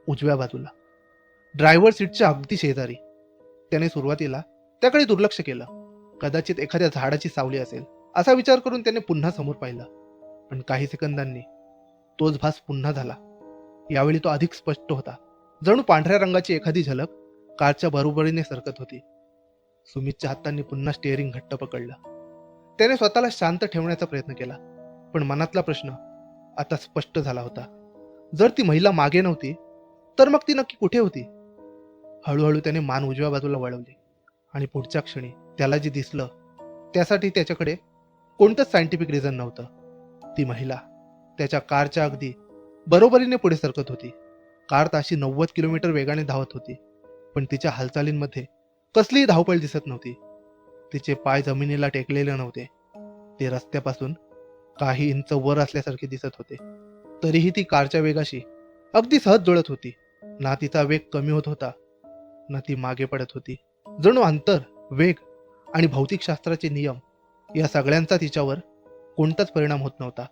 उजव्या बाजूला, ड्रायव्हर सीटच्या अगदी शेजारी. त्याने सुरुवातीला त्याकडे दुर्लक्ष केलं. कदाचित एखाद्या झाडाची सावली असेल असा विचार करून त्याने पुन्हा समोर पाहिलं. पण काही सेकंदांनी तोच भास पुन्हा झाला. यावेळी तो अधिक स्पष्ट होता. जणू पांढऱ्या रंगाची एखादी झलक कारच्या बरोबरीने सरकत होती. सुमितच्या हातांनी पुन्हा स्टिअरिंग घट्ट पकडलं. त्याने स्वतःला शांत ठेवण्याचा प्रयत्न केला. पण मनातला प्रश्न आता स्पष्ट झाला होता. जर ती महिला मागे नव्हती तर मग ती नक्की कुठे होती? हळूहळू त्याने मान उजव्या बाजूला वळवली आणि पुढच्या क्षणी त्याला जे दिसलं त्यासाठी त्याच्याकडे कोणतंच सायंटिफिक रिझन नव्हतं. ती महिला त्याच्या कारच्या अगदी बरोबरीने पुढे सरकत होती. कार ताशी 90 किलोमीटर वेगाने धावत होती, पण तिच्या हालचालींमध्ये कसलीही धावपळ दिसत नव्हती. तिचे पाय जमिनीला टेकलेले नव्हते. ते रस्त्यापासून काही इंच वर असल्यासारखे दिसत होते. तरीही ती कारच्या वेगाशी अगदी सहज जुळत होती. ना तिचा वेग कमी होत होता, ना ती मागे पडत होती. जणू अंतर, वेग आणि भौतिकशास्त्राचे नियम या सगळ्यांचा तिच्यावर कोणताच परिणाम होत नव्हता.